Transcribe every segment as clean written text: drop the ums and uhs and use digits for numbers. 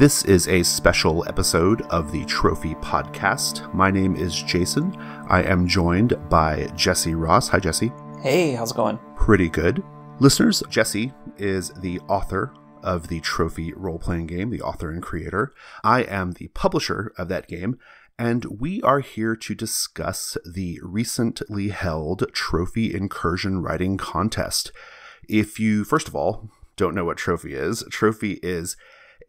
This is a special episode of the Trophy Podcast. My name is Jason. I am joined by Jesse Ross. Hi, Jesse. Hey, how's it going? Pretty good. Listeners, Jesse is the author of the Trophy role-playing game, the author and creator. I am the publisher of that game, and we are here to discuss the recently held Trophy Incursion Writing Contest. If you, first of all, don't know what Trophy is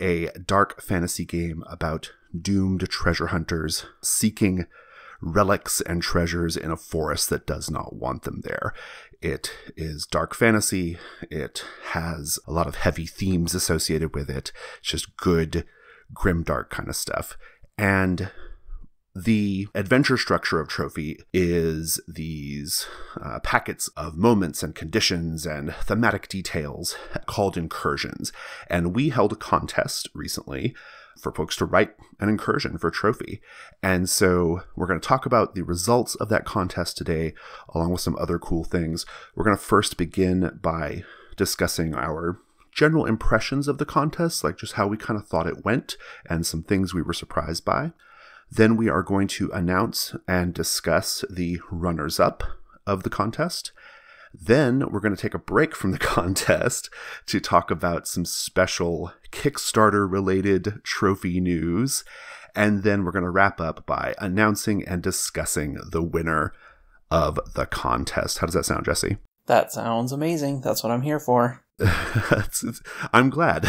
a dark fantasy game about doomed treasure hunters seeking relics and treasures in a forest that does not want them there. It is dark fantasy. It has a lot of heavy themes associated with it. It's just good, grimdark kind of stuff. And the adventure structure of Trophy is these packets of moments and conditions and thematic details called incursions. And we held a contest recently for folks to write an incursion for Trophy. And so we're going to talk about the results of that contest today, along with some other cool things. We're going to first begin by discussing our general impressions of the contest, like just how we kind of thought it went and some things we were surprised by. Then we are going to announce and discuss the runners-up of the contest. Then we're going to take a break from the contest to talk about some special Kickstarter-related trophy news. And then we're going to wrap up by announcing and discussing the winner of the contest. How does that sound, Jesse? That sounds amazing. That's what I'm here for. I'm glad.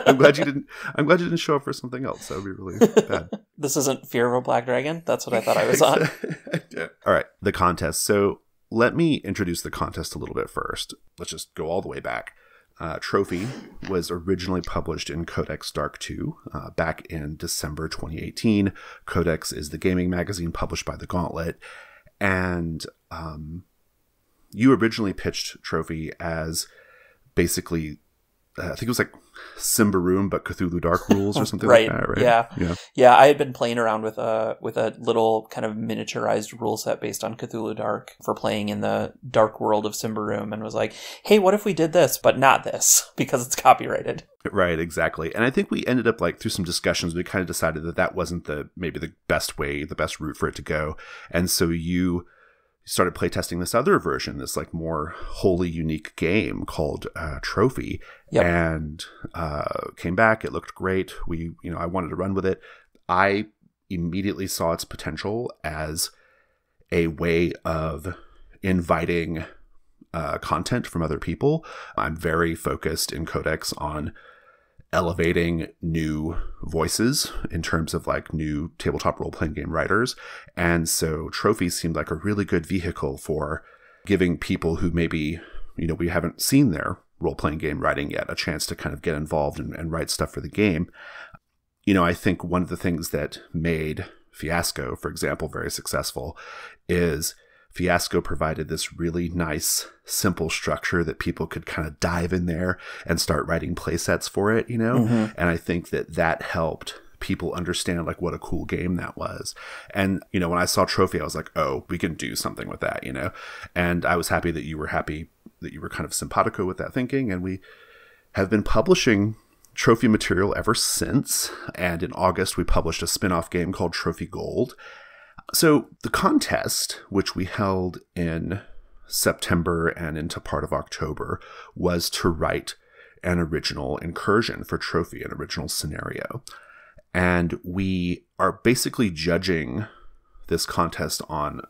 I'm glad you didn't show up for something else. That would be really bad. This isn't Fear of a Black Dragon? That's what I thought I was on. Yeah. All right, the contest. So let me introduce the contest a little bit first. Let's just go all the way back. Trophy was originally published in Codex Dark 2 back in December 2018. Codex is the gaming magazine published by the Gauntlet. And you originally pitched Trophy as basically, I think it was like Symbaroum, but Cthulhu Dark Rules or something right. Like that, right? Yeah. I had been playing around with a little kind of miniaturized rule set based on Cthulhu Dark for playing in the dark world of Symbaroum, and was like, hey, what if we did this, but not this, because it's copyrighted. Right, exactly. And I think we ended up, like, through some discussions, we kind of decided that wasn't maybe the best route for it to go. And so you started playtesting this other version, this like more wholly unique game called Trophy. Yep. And came back. It looked great. I wanted to run with it. I immediately saw its potential as a way of inviting content from other people. I'm very focused in Codex on elevating new voices in terms of like new tabletop role-playing game writers. And so Trophy seemed like a really good vehicle for giving people who maybe, we haven't seen their role-playing game writing yet a chance to kind of get involved and write stuff for the game. I think one of the things that made Fiasco, for example, very successful is Fiasco provided this really nice, simple structure that people could kind of dive in there and start writing play sets for it, Mm-hmm. And I think that helped people understand like what a cool game that was. And, when I saw Trophy, I was like, oh, we can do something with that, And I was happy that you were kind of simpatico with that thinking. And we have been publishing Trophy material ever since. And in August, we published a spin-off game called Trophy Gold. So the contest, which we held in September and into part of October, was to write an original incursion for Trophy, an original scenario. And we are basically judging this contest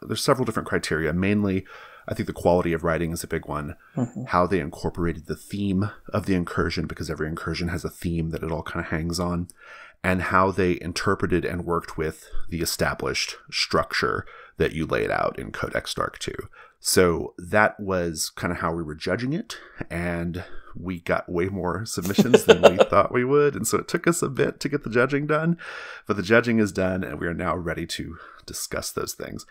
there's several different criteria. Mainly, I think the quality of writing is a big one. Mm-hmm. How they incorporated the theme of the incursion, because every incursion has a theme that it all kind of hangs on. And how they interpreted and worked with the established structure that you laid out in Codex Dark 2. So that was kind of how we were judging it. And we got way more submissions than we thought we would. And so it took us a bit to get the judging done. But the judging is done, and we are now ready to discuss those things.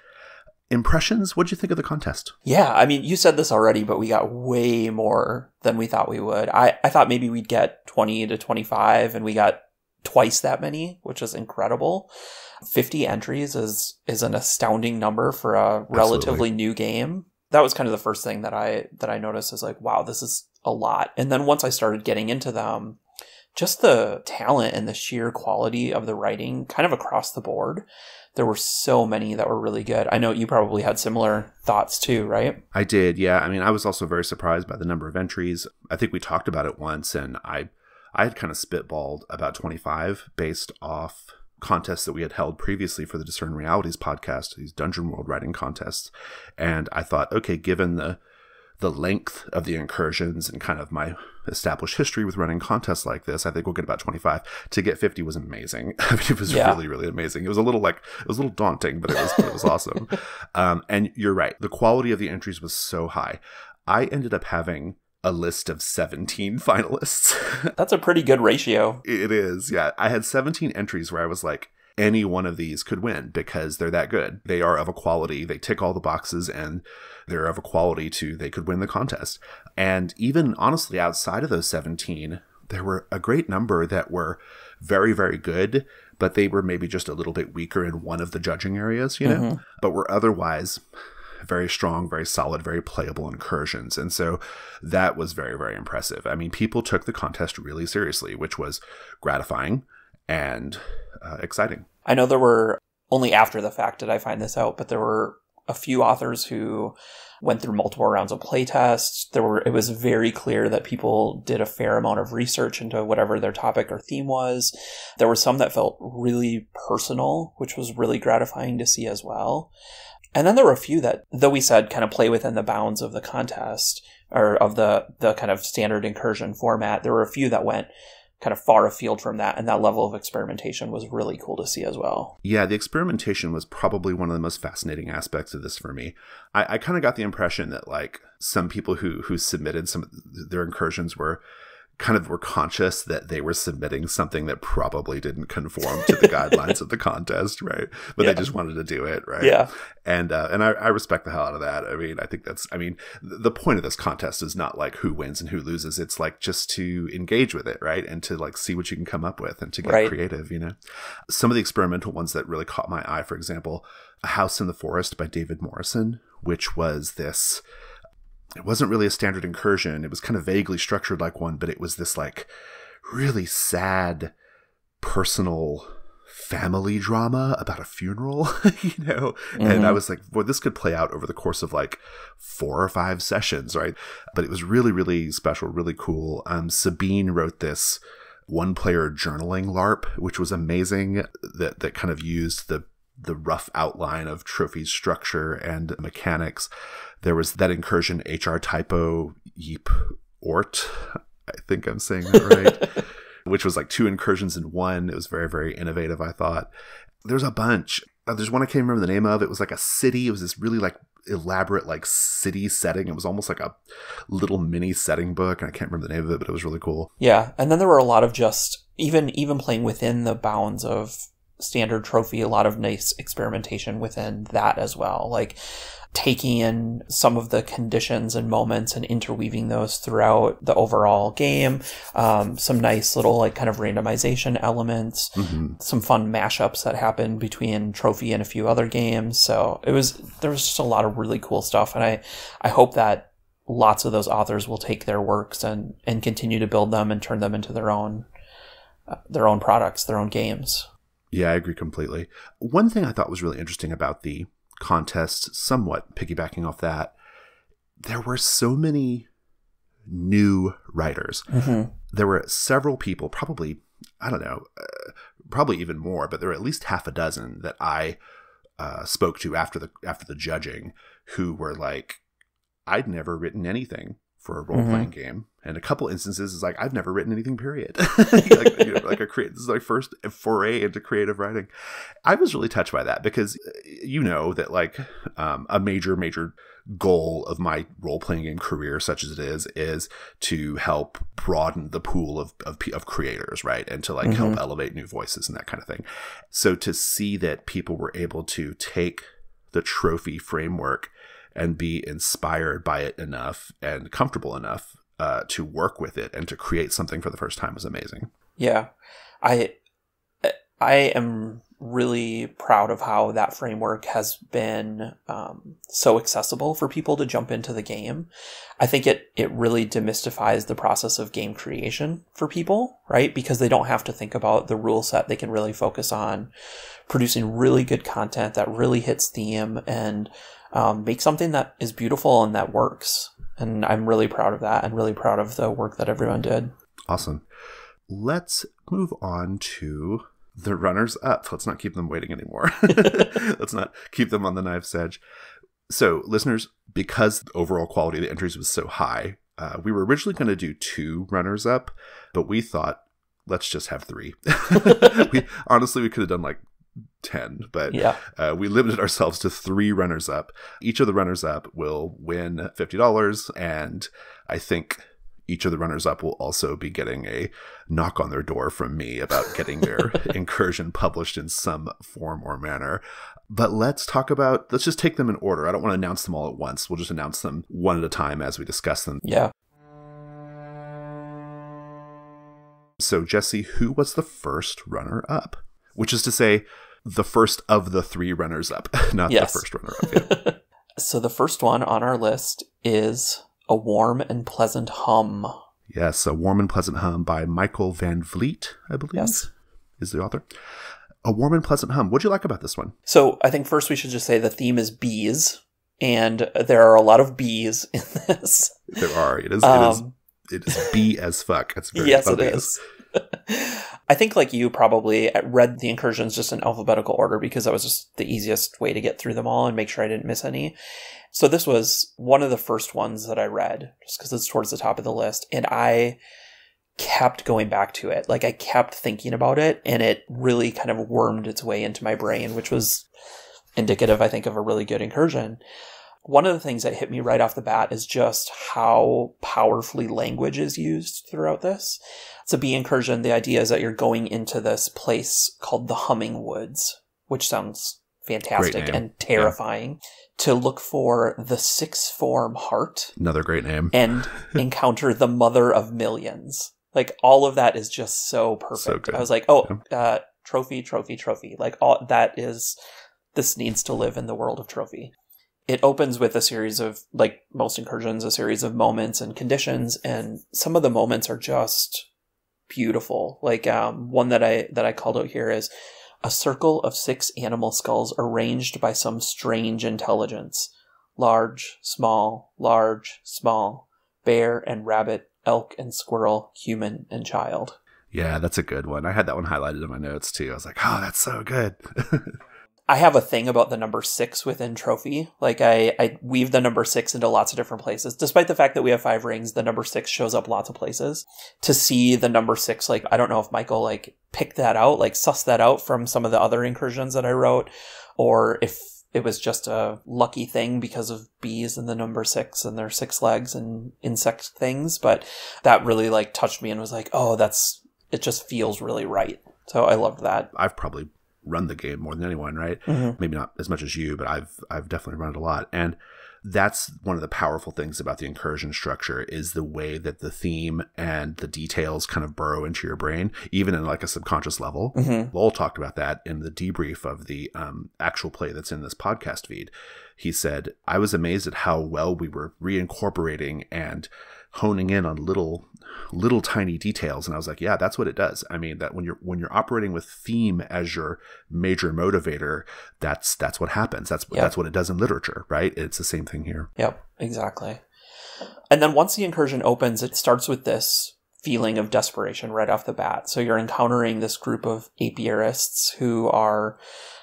Impressions? What did you think of the contest? Yeah, I mean, you said this already, but we got way more than we thought we would. I thought maybe we'd get 20 to 25, and we got twice that many, which is incredible. 50 entries is an astounding number for a relatively new game. That was kind of the first thing that I noticed is like, wow, this is a lot. And then once I started getting into them, just the talent and the sheer quality of the writing kind of across the board. There were so many that were really good. I know you probably had similar thoughts too, right? I did, yeah. I mean, I was also very surprised by the number of entries. I think we talked about it once, and I had kind of spitballed about 25 based off contests that we had held previously for the Discern Realities podcast, these Dungeon World writing contests. And I thought, okay, given the length of the incursions and kind of my established history with running contests like this, I think we'll get about 25. To get 50 was amazing. I mean, it was really, really amazing. It was a little daunting, but it was awesome. And you're right. The quality of the entries was so high. I ended up having a list of 17 finalists. That's a pretty good ratio. It is, yeah. I had 17 entries where I was like, any one of these could win because they're that good. They are of a quality. They tick all the boxes, and they're of a quality they could win the contest. And even honestly, outside of those 17, there were a great number that were very, very good, but they were maybe just a little bit weaker in one of the judging areas, you know, but were otherwise very strong, very solid, very playable incursions. And so that was very, very impressive. I mean, people took the contest really seriously, which was gratifying and exciting. I know there were, only after the fact did I find this out, but there were a few authors who went through multiple rounds of playtests. It was very clear that people did a fair amount of research into whatever their topic or theme was. There were some that felt really personal, which was really gratifying to see as well. And then there were a few that, though we said kind of play within the bounds of the contest or of the kind of standard incursion format, there were a few that went kind of far afield from that, and that level of experimentation was really cool to see as well. Yeah, the experimentation was probably one of the most fascinating aspects of this for me. I kind of got the impression that like some people who submitted their incursions were conscious that they were submitting something that probably didn't conform to the guidelines of the contest, right? But they just wanted to do it, right? Yeah. And I respect the hell out of that. I mean, the point of this contest is not like who wins and who loses. It's like just to engage with it, right? And to like see what you can come up with and to get creative, you know? Some of the experimental ones that really caught my eye, for example, A House in the Forest by David Morrison, which was this... It wasn't really a standard incursion. It was kind of vaguely structured like one, but it was this like really sad, personal family drama about a funeral, you know? And I was like, boy, this could play out over the course of like 4 or 5 sessions, right? But it was really, really special, really cool. Sabine wrote this one-player journaling LARP, which was amazing, that kind of used the rough outline of Trophy's structure and mechanics. There was that incursion, HR Typo Yeep Ort. I think I'm saying that right. Which was like 2 incursions in one. It was very, very innovative, I thought. There's a bunch. There's one I can't remember the name of. It was like a city. It was this really like elaborate like city setting. It was almost like a little mini setting book. And I can't remember the name of it, but it was really cool. Yeah. And then there were a lot of just, even playing within the bounds of standard Trophy, a lot of nice experimentation within that as well. Like taking in some of the conditions and moments and interweaving those throughout the overall game. Some nice little like kind of randomization elements, some fun mashups that happened between Trophy and a few other games. So there was just a lot of really cool stuff. And I hope that lots of those authors will take their works and continue to build them and turn them into their own products, their own games. Yeah, I agree completely. One thing I thought was really interesting about the contest, somewhat piggybacking off that, there were so many new writers. There were several people, probably, I don't know, probably even more, but there were at least half a dozen that I spoke to after the judging who were like, I'd never written anything for a role-playing game. And a couple instances is like, I've never written anything, period. This is my first foray into creative writing. I was really touched by that because you know that like a major goal of my role-playing game career, such as it is to help broaden the pool of creators, right? And to like help elevate new voices and that kind of thing. So to see that people were able to take the Trophy framework and be inspired by it enough and comfortable enough to work with it and to create something for the first time was amazing. Yeah. I am really proud of how that framework has been so accessible for people to jump into the game. I think it really demystifies the process of game creation for people, right? Because they don't have to think about the rule set. They can really focus on producing really good content that really hits theme and make something that is beautiful and that works. And I'm really proud of that and really proud of the work that everyone did. Awesome. Let's move on to the runners up. Let's not keep them waiting anymore. Let's not keep them on the knife's edge. So, listeners, because the overall quality of the entries was so high, we were originally going to do 2 runners up, but we thought, let's just have 3. We could have done like 10, but we limited ourselves to 3 runners up. Each of the runners up will win $50, and I think each of the runners-up will also be getting a knock on their door from me about getting their incursion published in some form or manner. But let's just take them in order. I don't want to announce them all at once. We'll just announce them one at a time as we discuss them. Yeah. So, Jesse, who was the first runner-up? Which is to say, the first of the 3 runners-up, not the first runner-up. Yeah. So the first one on our list is A Warm and Pleasant Hum. Yes, A Warm and Pleasant Hum by Michael Van Vliet, I believe, is the author. A Warm and Pleasant Hum. What'd you like about this one? So I think first we should just say the theme is bees, and there are a lot of bees in this. There are. It is bee as fuck. It's very yes, funny. It is. I think, like you, probably read the incursions just in alphabetical order because that was just the easiest way to get through them all and make sure I didn't miss any. So this was one of the first ones that I read just because it's towards the top of the list. And I kept going back to it. Like, I kept thinking about it, and it really kind of wormed its way into my brain, which was indicative, I think, of a really good incursion. One of the things that hit me right off the bat is just how powerfully language is used throughout this. It's a bee incursion. The idea is that you're going into this place called the Humming Woods, which sounds fantastic and terrifying, to look for the 6-form heart. Another great name. And encounter the mother of millions. Like, all of that is just so perfect. So good. I was like, trophy. Like, all that is, this needs to live in the world of Trophy. It opens with a series of, like most incursions, a series of moments and conditions, and some of the moments are just beautiful. Like, one that I called out here is a circle of 6 animal skulls arranged by some strange intelligence. Large, small, bear and rabbit, elk and squirrel, human and child. Yeah, that's a good one. I had that one highlighted in my notes too. I was like, oh, that's so good. I have a thing about the number 6 within Trophy. Like, I weave the number 6 into lots of different places. Despite the fact that we have 5 rings, the number 6 shows up lots of places. To see the number 6, like, I don't know if Michael, like, picked that out, like, sussed that out from some of the other incursions that I wrote, or if it was just a lucky thing because of bees and the number 6 and their 6 legs and insect things. But that really, like, touched me and was like, oh, it just feels really right. So I loved that. I've probably run the game more than anyone, right? Mm-hmm. Maybe not as much as you, but I've definitely run it a lot. And that's one of the powerful things about the incursion structure is the way that the theme and the details kind of burrow into your brain, even in like a subconscious level. Mm-hmm. Lowell talked about that in the debrief of the actual play that's in this podcast feed. He said, I was amazed at how well we were reincorporating and honing in on little tiny details. And I was like, yeah, that's what it does. I mean, that when you're operating with theme as your major motivator, that's what happens. That's what it does in literature, right? It's the same thing here. Yep, exactly. And then once the incursion opens, it starts with this feeling of desperation right off the bat. So you're encountering this group of apiarists who are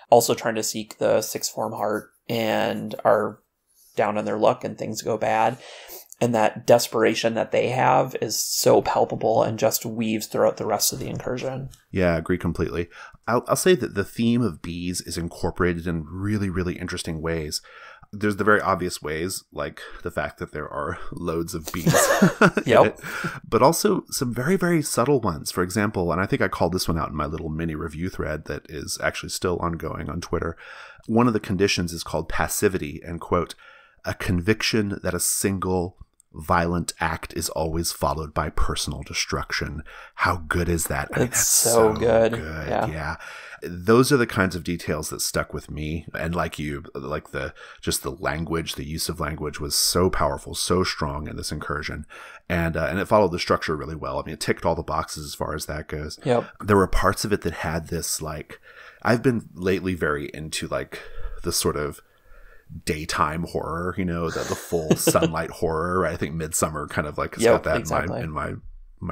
also trying to seek the 6-form heart and are down on their luck and things go bad. And that desperation that they have is so palpable and just weaves throughout the rest of the incursion. Yeah, I agree completely. I'll say that the theme of bees is incorporated in really, really interesting ways. There's the very obvious ways, like the fact that there are loads of bees. Yep. But also some very, very subtle ones. For example, and I think I called this one out in my little mini review thread that is actually still ongoing on Twitter. One of the conditions is called passivity and, quote, a conviction that a single violent act is always followed by personal destruction. How good is that? I mean, It's so good. Yeah. Those are the kinds of details that stuck with me. And like you, like the language, the use of language was so powerful, so strong in this incursion. And it followed the structure really well. I mean, it ticked all the boxes as far as that goes. Yep. There were parts of it that had this, like, I've been lately very into like the sort of daytime horror, you know, the full sunlight horror. Right? I think Midsummer kind of like has got that exactly. in my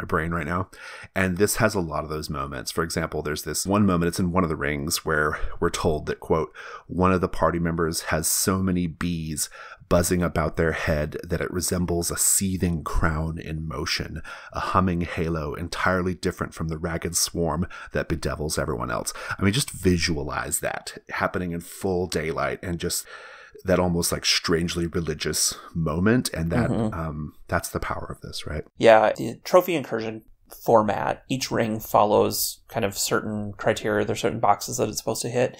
brain right now. And this has a lot of those moments. For example, there's this one moment, it's in one of the rings, where we're told that, quote, one of the party members has so many bees buzzing about their head that it resembles a seething crown in motion, a humming halo entirely different from the ragged swarm that bedevils everyone else. I mean, just visualize that happening in full daylight, and just that almost like strangely religious moment. And that that's the power of this, right? Yeah. The Trophy Incursion format, each ring follows kind of certain criteria. There's certain boxes that it's supposed to hit.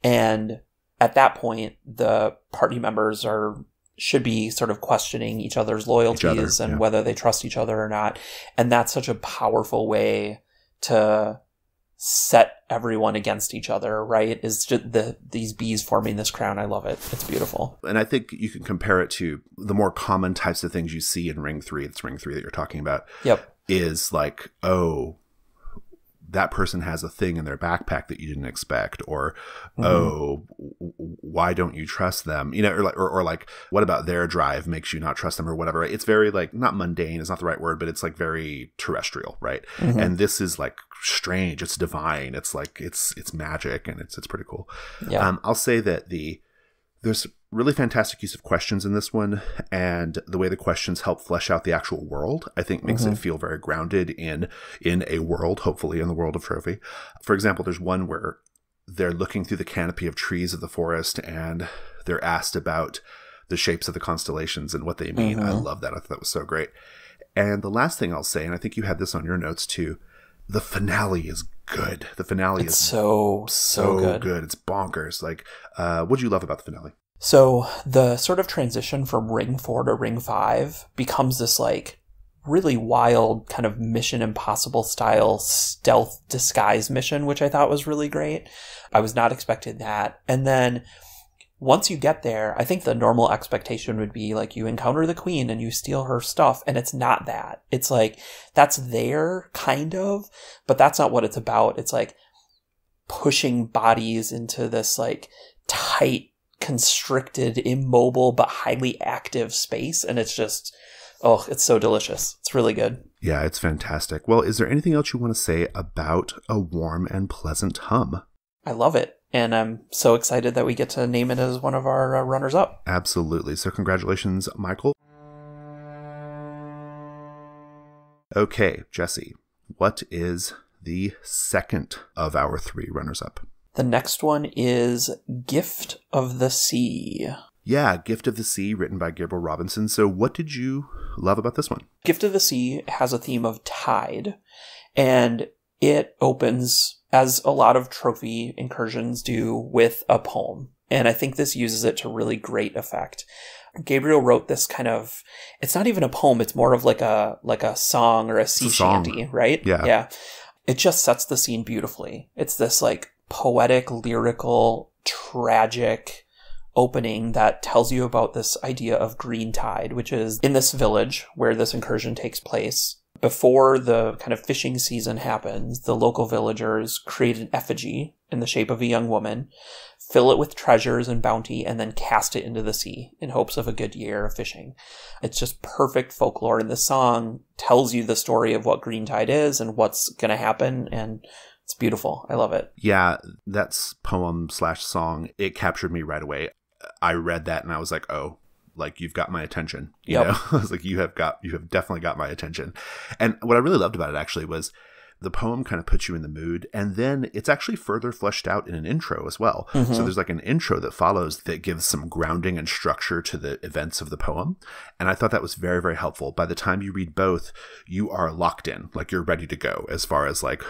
And at that point, the party members should be sort of questioning each other's loyalties and whether they trust each other or not. And that's such a powerful way to set everyone against each other, right? Is just these bees forming this crown. I love it. It's beautiful. And I think you can compare it to the more common types of things you see in Ring 3. It's Ring 3 that you're talking about. Yep. Is like, oh, that person has a thing in their backpack that you didn't expect, or oh, why don't you trust them? You know, or like, what about their drive makes you not trust them, or whatever. It's very like, not mundane is not the right word, but it's like very terrestrial, right? And this is like strange. It's divine. It's like it's magic, and it's pretty cool. Yeah. I'll say that there's really fantastic use of questions in this one, and the way the questions help flesh out the actual world, I think makes it feel very grounded in a world, hopefully in the world of Trophy. For example, there's one where they're looking through the canopy of trees of the forest, and they're asked about the shapes of the constellations and what they mean. I love that. I thought that was so great. And the last thing I'll say, and I think you had this on your notes too, the finale is good. The finale is so good. It's bonkers. Like, what do you love about the finale? So the sort of transition from Ring 4 to Ring 5 becomes this like really wild kind of Mission Impossible style stealth disguise mission, which I thought was really great. I was not expecting that. And then once you get there, I think the normal expectation would be like you encounter the queen and you steal her stuff, and it's not that. It's like that's there kind of, but that's not what it's about. It's like pushing bodies into this like tight, constricted, immobile, but highly active space. And it's just, oh, it's so delicious. It's really good. Yeah, it's fantastic. Well, is there anything else you want to say about A Warm and Pleasant Hum? I love it. And I'm so excited that we get to name it as one of our runners-up. Absolutely. So congratulations, Michael. Okay, Jesse, what is the second of our 3 runners-up? The next one is Gift of the Sea. Yeah, Gift of the Sea, written by Gabriel Robinson. So what did you love about this one? Gift of the Sea has a theme of tide, and it opens, as a lot of Trophy incursions do, with a poem. And I think this uses it to really great effect. Gabriel wrote this kind of, it's not even a poem, it's more of like a song or a sea shanty, right? Yeah. It just sets the scene beautifully. It's this like poetic, lyrical, tragic opening that tells you about this idea of green tide, which is in this village where this incursion takes place. Before the kind of fishing season happens, the local villagers create an effigy in the shape of a young woman, fill it with treasures and bounty, and then cast it into the sea in hopes of a good year of fishing. It's just perfect folklore, and the song tells you the story of what green tide is and what's going to happen, and it's beautiful. I love it. Yeah, that's poem/song. It captured me right away. I read that and I was like, oh, like you've got my attention. You know, I was like, you have definitely got my attention. And what I really loved about it actually was the poem kind of puts you in the mood, and then it's actually further fleshed out in an intro as well. So there's like an intro that follows that gives some grounding and structure to the events of the poem. And I thought that was very, very helpful. By the time you read both, you are locked in, like you're ready to go as far as like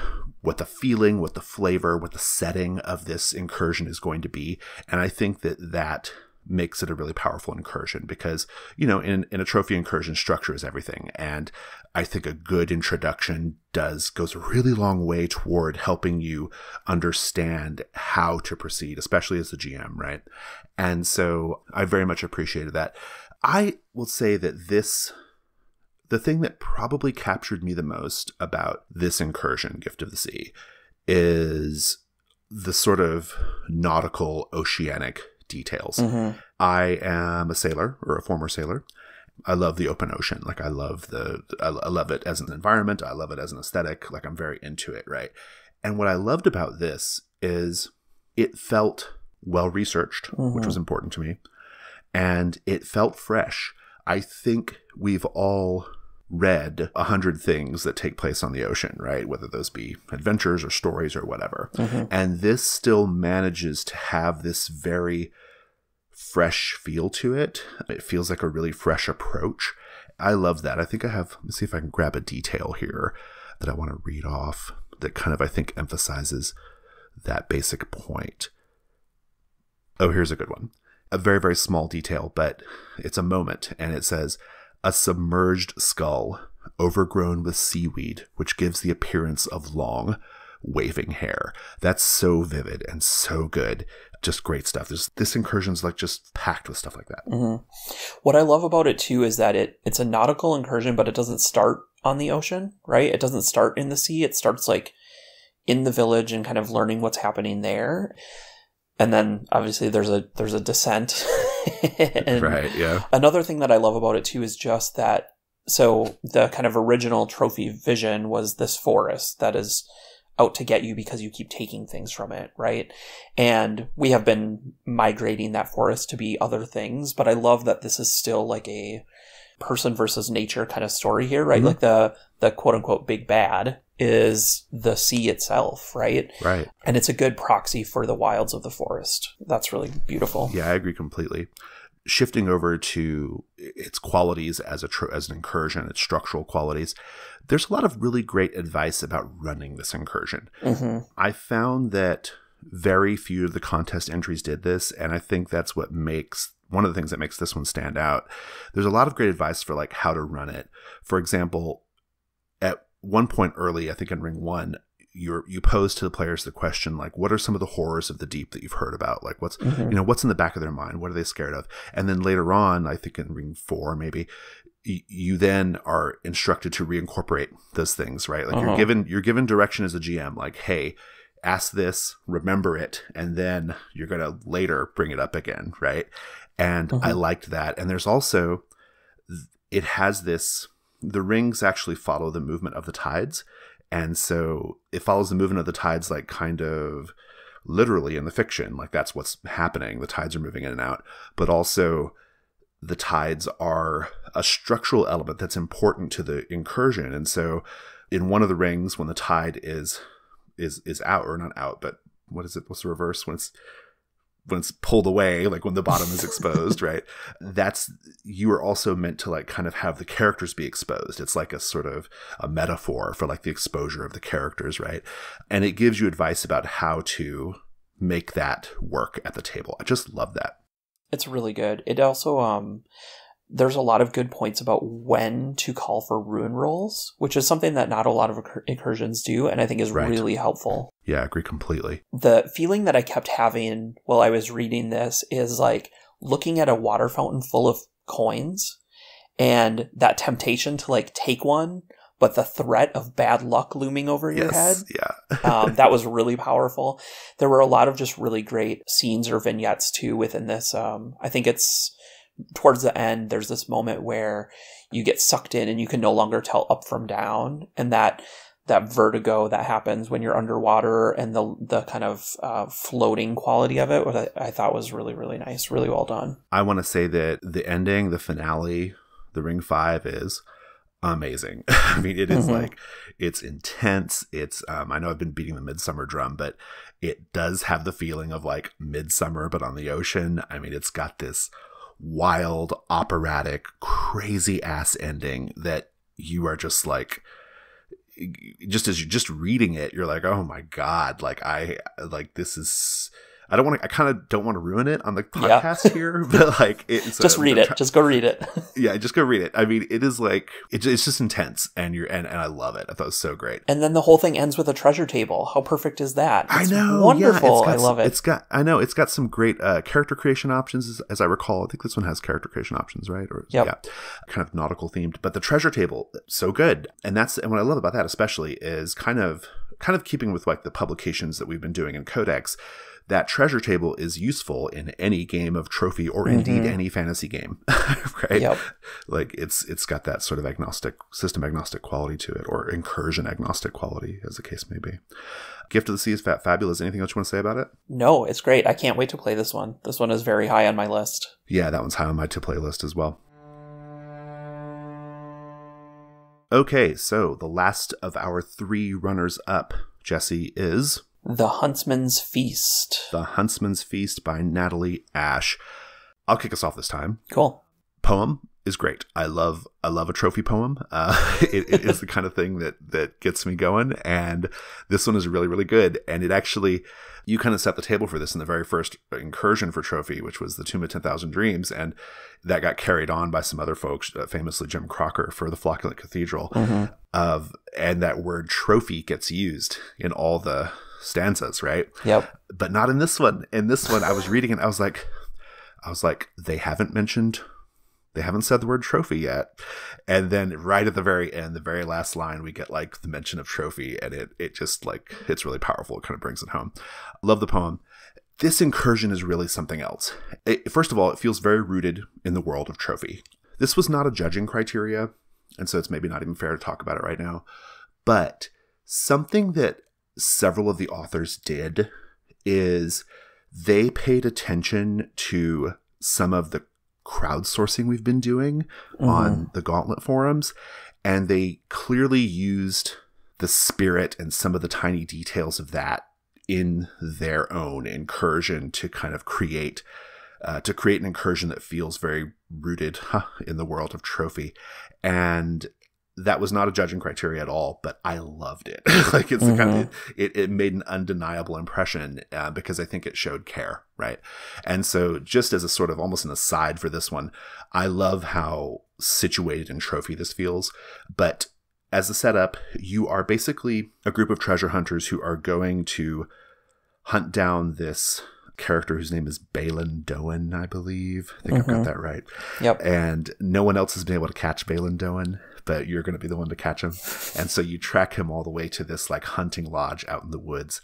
what the feeling, what the flavor, what the setting of this incursion is going to be. And I think that makes it a really powerful incursion because, you know, in a trophy incursion, structure is everything. And I think a good introduction goes a really long way toward helping you understand how to proceed, especially as the GM, right? And so I very much appreciated that. I will say that the thing that probably captured me the most about this incursion, Gift of the Sea, is the sort of nautical, oceanic details. Mm-hmm. I am a sailor, or a former sailor. I love the open ocean. Like I love it as an environment. I love it as an aesthetic. Like I'm very into it, right? And what I loved about this is it felt well researched, which was important to me. And it felt fresh. I think we've all read 100 things that take place on the ocean, right? Whether those be adventures or stories or whatever. Mm-hmm. And this still manages to have this very fresh feel to it. It feels like a really fresh approach. I love that. I think let me see if I can grab a detail here that I want to read off that kind of, I think, emphasizes that basic point. Oh, here's a good one. A very, very small detail, but it's a moment. And it says, a submerged skull overgrown with seaweed, which gives the appearance of long, waving hair. That's so vivid and so good. Just great stuff. This incursion's like just packed with stuff like that. Mm-hmm. What I love about it too is that it's a nautical incursion, but it doesn't start on the ocean, right? It doesn't start in the sea. It starts like in the village and kind of learning what's happening there. And then obviously there's a descent. Right, yeah. Another thing that I love about it too is just that, so the kind of original trophy vision was this forest that is out to get you because you keep taking things from it, right? And we have been migrating that forest to be other things, but I love that this is still like a person versus nature kind of story here, right? Mm-hmm. Like the quote unquote big bad is the sea itself, right? Right. And it's a good proxy for the wilds of the forest. That's really beautiful. Yeah, I agree completely. Shifting over to its qualities as an incursion, its structural qualities, there's a lot of really great advice about running this incursion. Mm-hmm. I found that very few of the contest entries did this, and I think that's one of the things that makes this one stand out. There's a lot of great advice for like how to run it. For example, at one point early, I think in Ring 1, you pose to the players the question, like, what are some of the horrors of the deep that you've heard about? Like, what's in the back of their mind? What are they scared of? And then later on, I think in Ring 4, maybe, you then are instructed to reincorporate those things, right? Like you're given direction as a GM, like, hey, ask this, remember it, and then you're going to later bring it up again, right? And I liked that. And there's also, it has this, the rings actually follow the movement of the tides. And so it follows the movement of the tides, like kind of literally in the fiction, like that's what's happening. The tides are moving in and out, but also the tides are a structural element that's important to the incursion. And so in one of the rings, when the tide is out, or not out, but what is it? What's the reverse? When it's pulled away, like when the bottom is exposed, right? You are also meant to like kind of have the characters be exposed. It's like a sort of a metaphor for like the exposure of the characters, right? And it gives you advice about how to make that work at the table. I just love that. It's really good. It also, there's a lot of good points about when to call for ruin rolls, which is something that not a lot of incursions do, and I think is really helpful. Yeah, I agree completely. The feeling that I kept having while I was reading this is like looking at a water fountain full of coins and that temptation to like take one, but the threat of bad luck looming over your head. Yeah. That was really powerful. There were a lot of just really great scenes or vignettes too within this. I think it's towards the end, there's this moment where you get sucked in and you can no longer tell up from down. And that vertigo that happens when you're underwater and the kind of floating quality of it, what I thought was really, really nice. Really well done. I want to say that the ending, the finale, the Ring 5 is amazing. I mean, it is like, it's intense. It's, I know I've been beating the Midsummer drum, but it does have the feeling of like Midsummer, but on the ocean. I mean, it's got this wild, operatic, crazy ass ending that you are just like, just as you're just reading it, you're like, oh my God, this is I kind of don't want to ruin it on the podcast here, but like, just read it. Just go read it. Yeah, just go read it. I mean, it is like, it's just intense, and I love it. I thought it was so great. And then the whole thing ends with a treasure table. How perfect is that? I know. Wonderful. Yeah, I love it. It's got some great character creation options, as I recall. I think this one has character creation options, right? Or yeah, kind of nautical themed. But the treasure table, so good. And what I love about that especially is kind of keeping with like the publications that we've been doing in Codex. That treasure table is useful in any game of Trophy, or indeed any fantasy game, right? Yep. Like it's got that sort of system agnostic quality to it, or incursion agnostic quality, as the case may be. Gift of the Sea is fabulous. Anything else you want to say about it? No, it's great. I can't wait to play this one. This one is very high on my list. Yeah, that one's high on my to-play list as well. Okay, so the last of our 3 runners-up, Jesse, is... The Huntsman's Feast. The Huntsman's Feast by Natalie Ashe. I'll kick us off this time. Cool. Poem is great. I love a trophy poem. It is the kind of thing that gets me going, and this one is really, really good. And it actually, you kind of set the table for this in the very first incursion for Trophy, which was the Tomb of 10,000 Dreams, and that got carried on by some other folks, famously Jim Crocker for the Flocculent Cathedral. And that word trophy gets used in all the stanzas, right? Yep. But not in this one. In this one, I was reading it, I was like, they haven't said the word trophy yet. And then right at the very end, the very last line, we get like the mention of trophy, and it just like, it's really powerful. It kind of brings it home. Love the poem. This incursion is really something else. First of all, it feels very rooted in the world of Trophy. This was not a judging criteria, and so it's maybe not even fair to talk about it right now. But something that several of the authors did is they paid attention to some of the crowdsourcing we've been doing on the Gauntlet forums, and they clearly used the spirit and some of the tiny details of that in their own incursion to kind of create an incursion that feels very rooted in the world of Trophy. And that was not a judging criteria at all, but I loved it. Like it's the kind of, it made an undeniable impression because I think it showed care, right? And so just as a sort of almost an aside for this one, I love how situated in Trophy this feels. But as a setup, you are basically a group of treasure hunters who are going to hunt down this character whose name is Balin Doan, I believe. I think I've got that right. Yep. And no one else has been able to catch Balin Doan, but you're going to be the one to catch him. And so you track him all the way to this like hunting lodge out in the woods.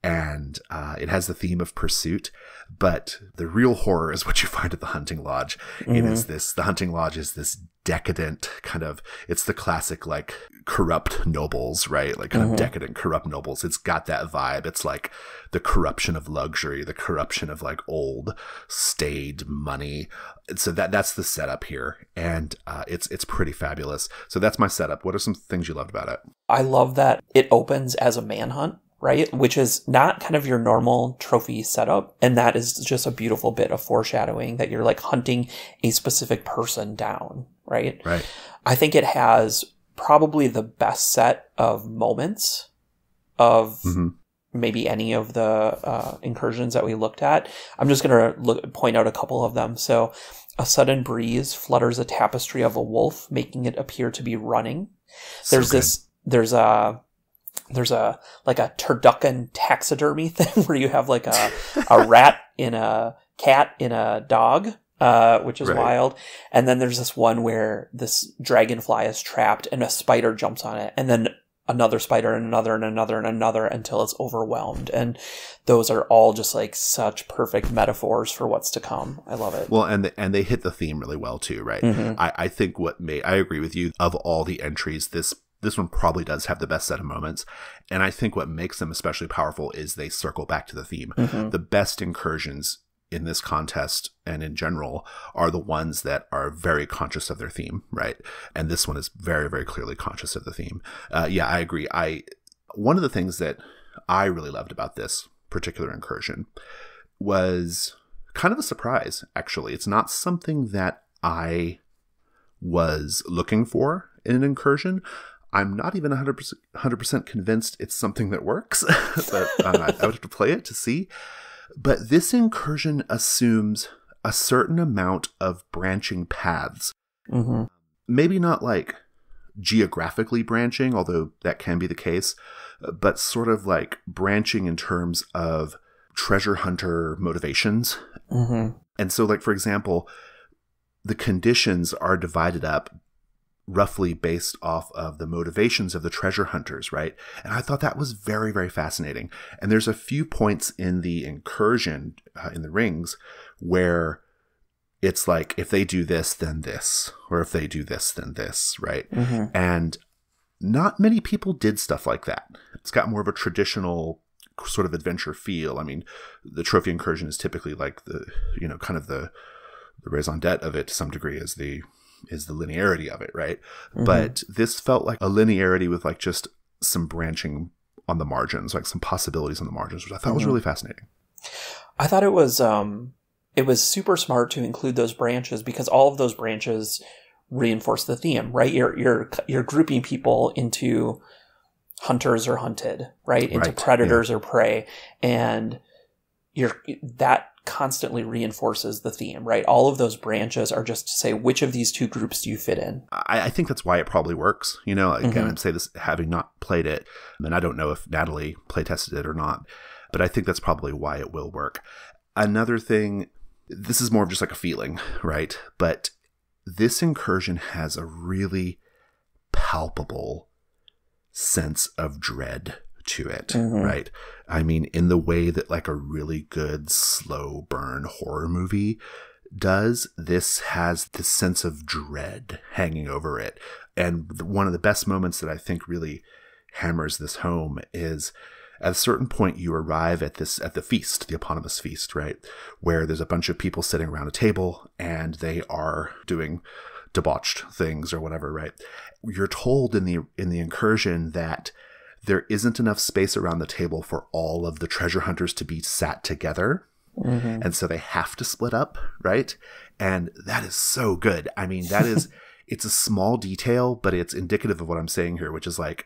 And it has the theme of pursuit, but the real horror is what you find at the hunting lodge. The hunting lodge is this decadent kind of, it's the classic like corrupt nobles, right? Like kind of decadent, corrupt nobles. It's got that vibe. It's like the corruption of luxury, the corruption of like old staid money. So that's the setup here. And it's pretty fabulous. So that's my setup. What are some things you loved about it? I love that it opens as a manhunt, right? Which is not kind of your normal Trophy setup. And that is just a beautiful bit of foreshadowing that you're like hunting a specific person down, right? Right. I think it has probably the best set of moments of maybe any of the incursions that we looked at. I'm just going to point out a couple of them. So a sudden breeze flutters a tapestry of a wolf, making it appear to be running. There's a like a turducken taxidermy thing where you have like a rat in a cat in a dog, which is wild. And then there's this one where this dragonfly is trapped and a spider jumps on it, and then another spider and another and another and another until it's overwhelmed. And those are all just like such perfect metaphors for what's to come. I love it. Well, and they hit the theme really well too, right? I think I agree with you, of all the entries, this one probably does have the best set of moments. And I think what makes them especially powerful is they circle back to the theme. The best incursions in this contest and in general are the ones that are very conscious of their theme, right? And this one is very, very clearly conscious of the theme. Yeah, I agree. One of the things that I really loved about this particular incursion was kind of a surprise, actually. It's not something that I was looking for in an incursion. I'm not even 100% convinced it's something that works, but I would have to play it to see. But this incursion assumes a certain amount of branching paths. Mm-hmm. Maybe not like geographically branching, although that can be the case, but sort of like branching in terms of treasure hunter motivations. Mm-hmm. And so, like, for example, the conditions are divided up roughly based off of the motivations of the treasure hunters, right? And I thought that was very, very fascinating. And there's a few points in the incursion, in the rings, where it's like, if they do this, then this, or if they do this, then this, right? Mm-hmm. And not many people did stuff like that. It's got more of a traditional sort of adventure feel. I mean, the trophy incursion is typically like the, you know, kind of the raison d'etre of it to some degree is the linearity of it, right? Mm-hmm. But this felt like a linearity with like just some branching on the margins, like some possibilities on the margins, which I thought mm-hmm. was really fascinating. I thought it was super smart to include those branches because all of those branches reinforce the theme, right? You're grouping people into hunters or hunted, right? Into predators or prey, and that constantly reinforces the theme, right? All of those branches are just to say, which of these two groups do you fit in? I think that's why it probably works. You know, again, mm-hmm. I'd say this having not played it, and I don't know if Natalie play tested it or not, but I think that's probably why it will work. Another thing, this is more of just like a feeling, right? But this incursion has a really palpable sense of dread to it, mm-hmm. right? I mean, in the way that like a really good slow burn horror movie does, this has this sense of dread hanging over it. And one of the best moments that I think really hammers this home is at a certain point you arrive at the feast, the eponymous feast, right? Where there's a bunch of people sitting around a table and they are doing debauched things or whatever, right? You're told in the incursion that there isn't enough space around the table for all of the treasure hunters to be sat together. Mm-hmm. And so they have to split up, right? And that is so good. I mean, that is, it's a small detail, but it's indicative of what I'm saying here, which is like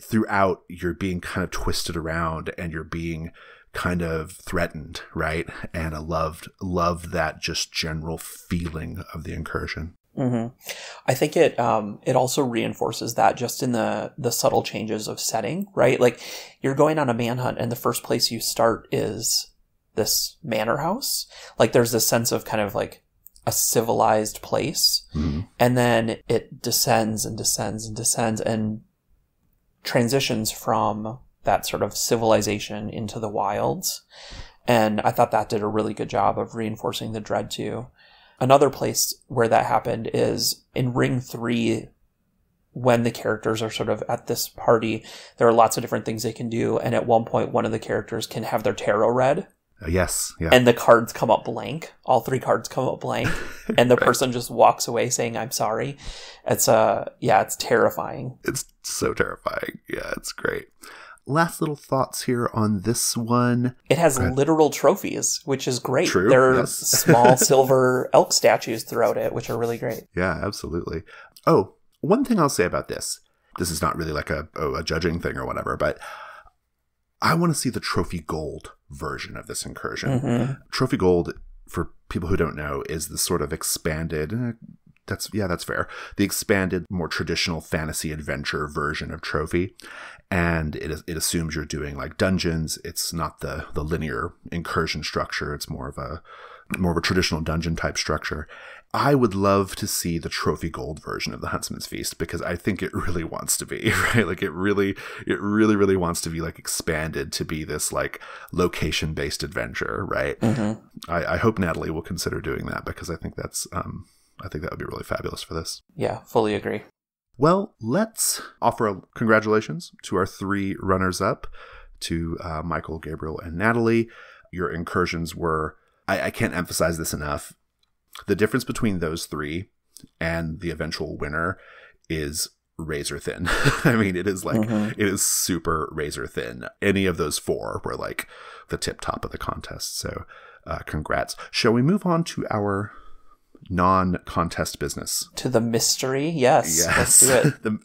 throughout you're being kind of twisted around and you're being kind of threatened, right? And I loved that just general feeling of the incursion. Mm-hmm. I think it also reinforces that just in the subtle changes of setting, right? Like you're going on a manhunt and the first place you start is this manor house. Like there's this sense of kind of like a civilized place. Mm-hmm. And then it descends and descends and descends and transitions from that sort of civilization into the wilds. And I thought that did a really good job of reinforcing the dread too. Another place where that happened is in Ring 3, when the characters are sort of at this party, there are lots of different things they can do. And at one point, one of the characters can have their tarot read. Yes. Yeah. And the cards come up blank. All 3 cards come up blank. And the right. person just walks away saying, I'm sorry. It's terrifying. It's so terrifying. Yeah, it's great. Last little thoughts here on this one. It has literal trophies, which is great. True, there are yes. small silver elk statues throughout it, which are really great. Yeah, absolutely. Oh, one thing I'll say about this. This is not really like a judging thing or whatever, but I want to see the Trophy Gold version of this incursion. Mm-hmm. Trophy Gold, for people who don't know, is the sort of expanded... That's fair. The expanded, more traditional fantasy adventure version of Trophy. And it assumes you're doing like dungeons. It's not the linear incursion structure. It's more of a traditional dungeon type structure. I would love to see the Trophy Gold version of the Huntsman's Feast because I think it really wants to be, right? Like it really wants to be like expanded to be this like location based adventure, right? Mm-hmm. I hope Natalie will consider doing that because I think that's I think that would be really fabulous for this. Yeah, fully agree. Well, let's offer congratulations to our 3 runners-up, to Michael, Gabriel, and Natalie. Your incursions were, I can't emphasize this enough, the difference between those 3 and the eventual winner is razor thin. I mean, it is like, mm-hmm. it is super razor thin. Any of those 4 were like the tip top of the contest. So congrats. Shall we move on to our non-contest business? To the mystery? Yes. Let's do it.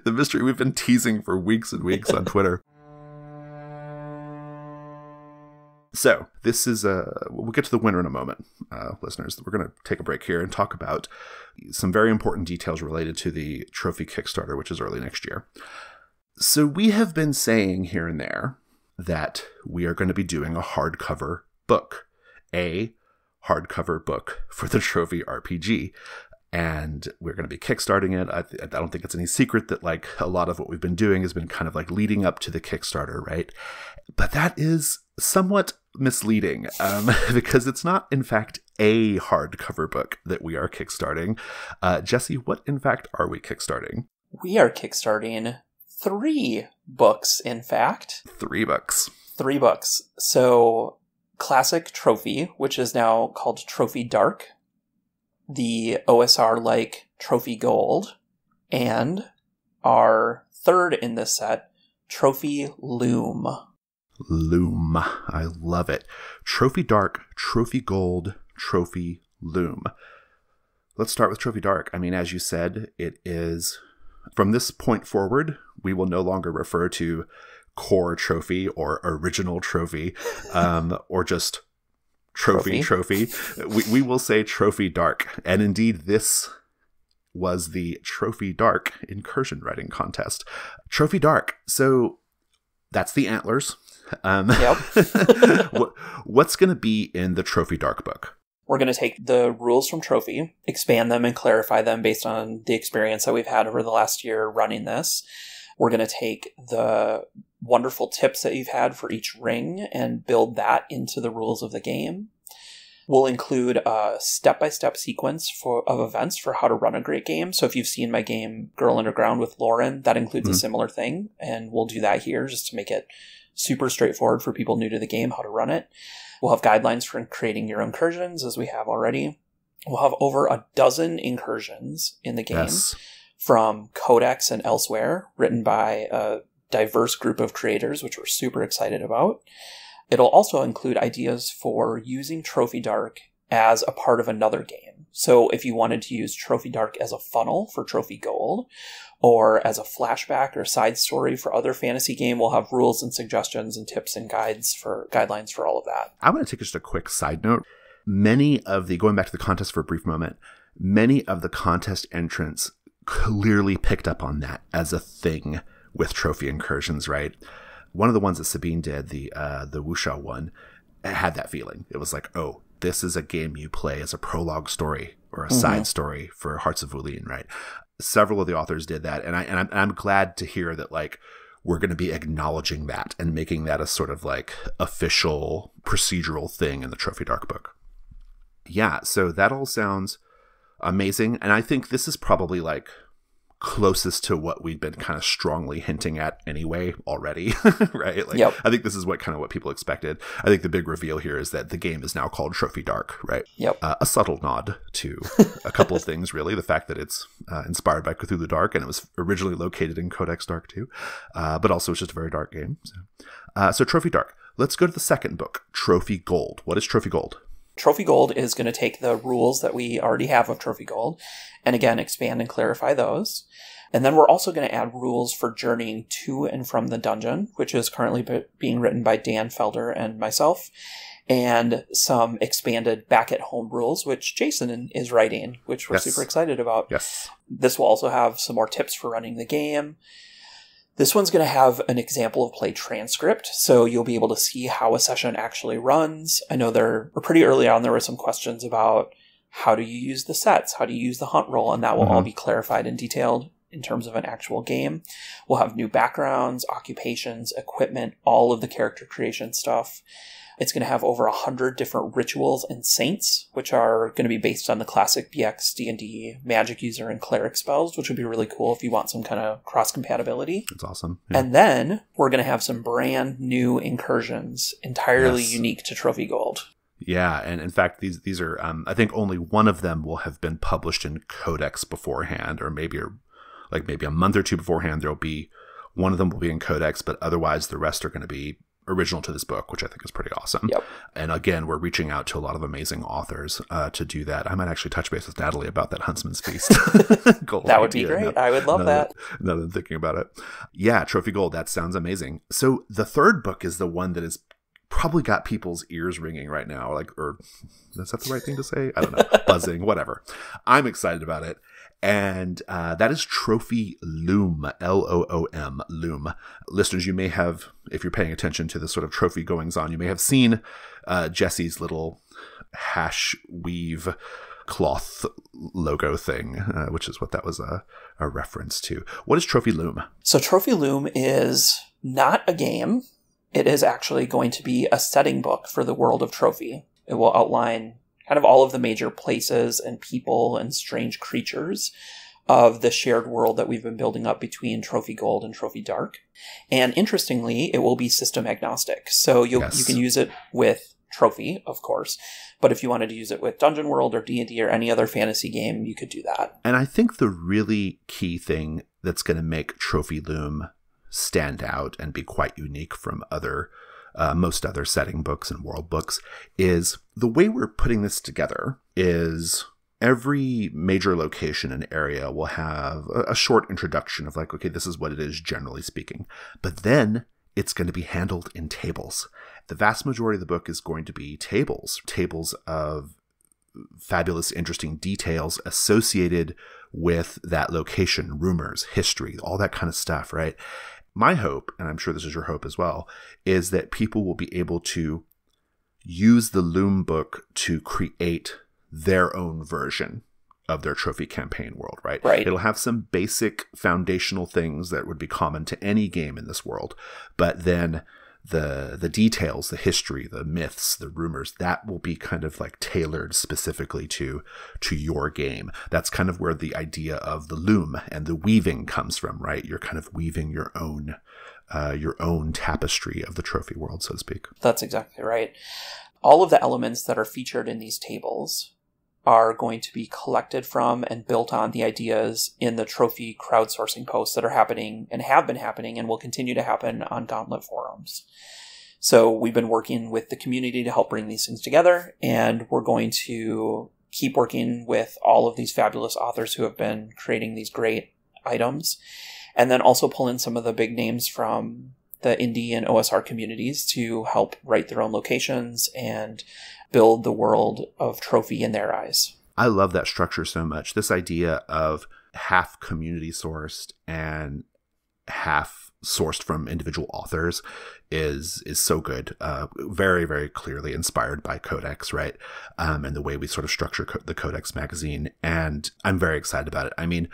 the mystery we've been teasing for weeks and weeks on Twitter. So this is we'll get to the winner in a moment, listeners. We're going to take a break here and talk about some very important details related to the Trophy Kickstarter, which is early next year. So we have been saying here and there that we are going to be doing a hardcover book, a hardcover book for the Trophy RPG. And we're going to be kickstarting it. I don't think it's any secret that like a lot of what we've been doing has been kind of like leading up to the Kickstarter, right? But that is somewhat misleading because it's not, in fact, a hardcover book that we are kickstarting. Jesse, what, in fact, are we kickstarting? We are kickstarting 3 books, in fact. 3 books. 3 books. So, Classic Trophy, which is now called Trophy Dark, the OSR-like Trophy Gold, and our third in this set, Trophy Loom. Loom. I love it. Trophy Dark, Trophy Gold, Trophy Loom. Let's start with Trophy Dark. I mean, as you said, it is, from this point forward, we will no longer refer to core trophy or original trophy, or just trophy. We will say Trophy Dark. And indeed, this was the Trophy Dark Incursion Writing Contest. Trophy Dark. So that's the antlers. Yep. What's going to be in the Trophy Dark book? We're going to take the rules from Trophy, expand them and clarify them based on the experience that we've had over the last year running this. We're going to take the wonderful tips that you've had for each ring and build that into the rules of the game. We'll include a step-by-step sequence of events for how to run a great game. So if you've seen my game Girl Underground with Lauren, that includes a similar thing. And we'll do that here just to make it super straightforward for people new to the game, how to run it. We'll have guidelines for creating your incursions, as we have already. We'll have over a dozen incursions in the game from Codex and elsewhere, written by a diverse group of creators, which we're super excited about. It'll also include ideas for using Trophy Dark as a part of another game. So if you wanted to use Trophy Dark as a funnel for Trophy Gold, or as a flashback or side story for other fantasy game, we'll have rules and suggestions and tips and guidelines for all of that. I want to take just a quick side note. Going back to the contest for a brief moment, many of the contest entrants clearly picked up on that as a thing with trophy incursions, right? One of the ones that Sabine did, the Wuxia one, had that feeling. It was like, oh, this is a game you play as a prologue story or a side story for Hearts of Wulin, right? Several of the authors did that, and I'm glad to hear that like we're going to be acknowledging that and making that a sort of like official procedural thing in the Trophy Dark book. Yeah, so that all sounds amazing, and I think this is probably like closest to what we've been kind of strongly hinting at anyway already, right? Like, I think this is what people expected. I think the big reveal here is that the game is now called Trophy Dark, right? A subtle nod to a couple of things, really. The fact that it's inspired by Cthulhu Dark, and it was originally located in Codex Dark too, but also it's just a very dark game. So Trophy Dark. Let's go to the second book, Trophy Gold. What is Trophy Gold? Trophy Gold is going to take the rules that we already have of Trophy Gold and again expand and clarify those. And then we're also going to add rules for journeying to and from the dungeon, which is currently being written by Dan Felder and myself, and some expanded back at home rules, which Jason is writing, which we're super excited about. Yes. This will also have some more tips for running the game. This one's going to have an example of play transcript, so you'll be able to see how a session actually runs. I know pretty early on there were some questions about how do you use the sets, how do you use the hunt roll, and that will all be clarified and detailed in terms of an actual game. We'll have new backgrounds, occupations, equipment, all of the character creation stuff. It's going to have over 100 different rituals and saints, which are going to be based on the classic BX D&D magic user and cleric spells, which would be really cool if you want some kind of cross-compatibility. That's awesome. Yeah. And then we're going to have some brand new incursions, entirely unique to Trophy Gold. Yeah, and in fact, these are, I think only one of them will have been published in Codex beforehand, or maybe a month or two beforehand. There'll be one of them will be in Codex, but otherwise the rest are going to be original to this book, which I think is pretty awesome. Yep. And again, we're reaching out to a lot of amazing authors to do that. I might actually touch base with Natalie about that Huntsman's Feast gold. That would be great. I would love that. Now that I'm thinking about it. Yeah, Trophy Gold. That sounds amazing. So the third book is the one that is probably got people's ears ringing right now. Like, or is that the right thing to say? I don't know. Buzzing, whatever. I'm excited about it. And that is Trophy Loom, Loom, Loom. Listeners, you may have, if you're paying attention to the sort of trophy goings on, you may have seen Jesse's little hash weave cloth logo thing, which is what that was a reference to. What is Trophy Loom? So Trophy Loom is not a game. It is actually going to be a setting book for the world of Trophy. It will outline kind of all of the major places and people and strange creatures of the shared world that we've been building up between Trophy Gold and Trophy Dark. And interestingly, it will be system agnostic. So you can use it with Trophy, of course, but if you wanted to use it with Dungeon World or D&D or any other fantasy game, you could do that. And I think the really key thing that's going to make Trophy Loom stand out and be quite unique from most other setting books and world books is the way we're putting this together is every major location and area will have a short introduction of like, okay, this is what it is generally speaking, but then it's going to be handled in tables. The vast majority of the book is going to be tables of fabulous, interesting details associated with that location, rumors, history, all that kind of stuff, right? My hope, and I'm sure this is your hope as well, is that people will be able to use the Loom book to create their own version of their trophy campaign world, right? Right. It'll have some basic foundational things that would be common to any game in this world, but then the details, the history, the myths, the rumors, that will be kind of like tailored specifically to your game. That's kind of where the idea of the loom and the weaving comes from, right? You're kind of weaving your own tapestry of the trophy world, so to speak. That's exactly right. All of the elements that are featured in these tables are going to be collected from and built on the ideas in the trophy crowdsourcing posts that are happening and have been happening and will continue to happen on Gauntlet forums. So we've been working with the community to help bring these things together, and we're going to keep working with all of these fabulous authors who have been creating these great items, and then also pull in some of the big names from the indie and OSR communities to help write their own locations and build the world of Trophy in their eyes. I love that structure so much. This idea of half community sourced and half sourced from individual authors is so good. Very, very clearly inspired by Codex, right? And the way we sort of structure the Codex magazine. And I'm very excited about it. I mean,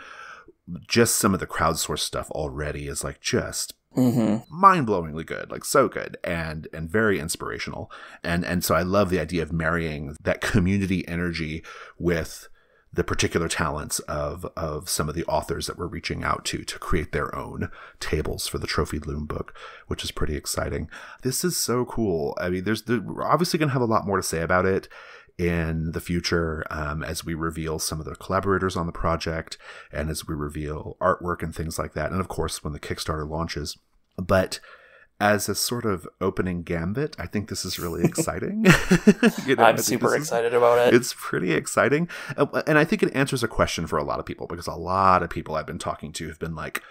just some of the crowdsourced stuff already is like just mind-blowingly good, like so good and very inspirational. And so I love the idea of marrying that community energy with the particular talents of some of the authors that we're reaching out to create their own tables for the Trophy Loom book, which is pretty exciting. This is so cool. I mean, we're obviously going to have a lot more to say about it in the future as we reveal some of the collaborators on the project and as we reveal artwork and things like that. And of course, when the Kickstarter launches. But as a sort of opening gambit, I think this is really exciting. I'm super excited about it. It's pretty exciting. And I think it answers a question for a lot of people, because a lot of people I've been talking to have been like,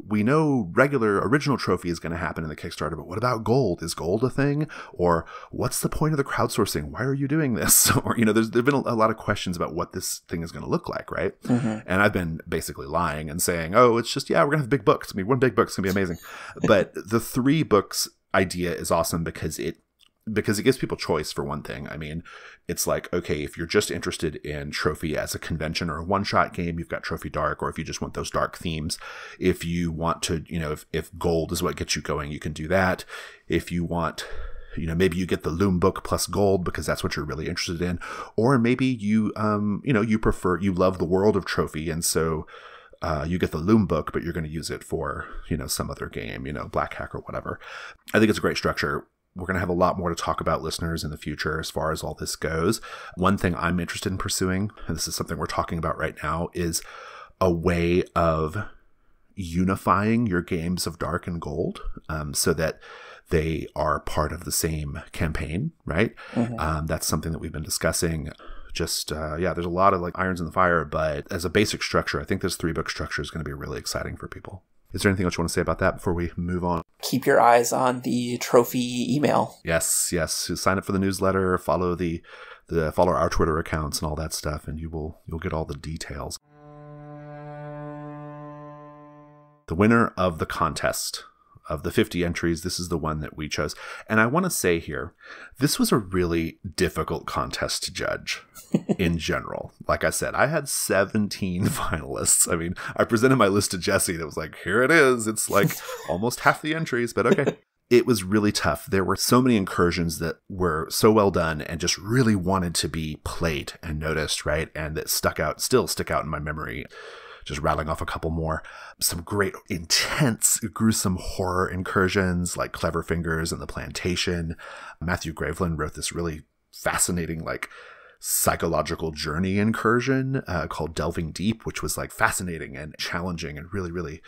we know regular original trophy is going to happen in the Kickstarter, but what about gold? Is gold a thing? Or what's the point of the crowdsourcing? Why are you doing this? Or, there's been a lot of questions about what this thing is going to look like, right? And I've been basically lying and saying, oh, it's just, we're going to have big books. I mean, one big book's going to be amazing. But the 3 books idea is awesome because it gives people choice, for one thing. I mean, it's like, okay, if you're just interested in Trophy as a convention or a one-shot game, you've got Trophy Dark, or if you just want those dark themes. If you want to, if gold is what gets you going, you can do that. If you want, maybe you get the Loom book plus gold because that's what you're really interested in. Or maybe you, you love the world of Trophy, and so you get the Loom book, but you're going to use it for, some other game, Black Hack or whatever. I think it's a great structure. We're going to have a lot more to talk about, listeners, in the future as far as all this goes. One thing I'm interested in pursuing, and this is something we're talking about right now, is a way of unifying your games of Dark and Gold so that they are part of the same campaign, right? That's something that we've been discussing. Just, there's a lot of like irons in the fire, but as a basic structure, I think this 3-book structure is going to be really exciting for people. Is there anything else you want to say about that before we move on? keep your eyes on the trophy email. Yes. Sign up for the newsletter, follow follow our Twitter accounts and all that stuff, and you'll get all the details. The winner of the contest, of the 50 entries, this is the one that we chose. And I want to say here, this was a really difficult contest to judge in general. Like I said, I had 17 finalists. I mean, I presented my list to Jesse that was like, here it is. It's like almost half the entries, but okay. It was really tough. There were so many incursions that were so well done and just really wanted to be played and noticed, right? And that still stick out in my memory. Just rattling off a couple more. Some great, intense, gruesome horror incursions like Clever Fingers and The Plantation. Matthew Graveland wrote this really fascinating, like, psychological journey incursion called Delving Deep, which was like fascinating and challenging and really, really,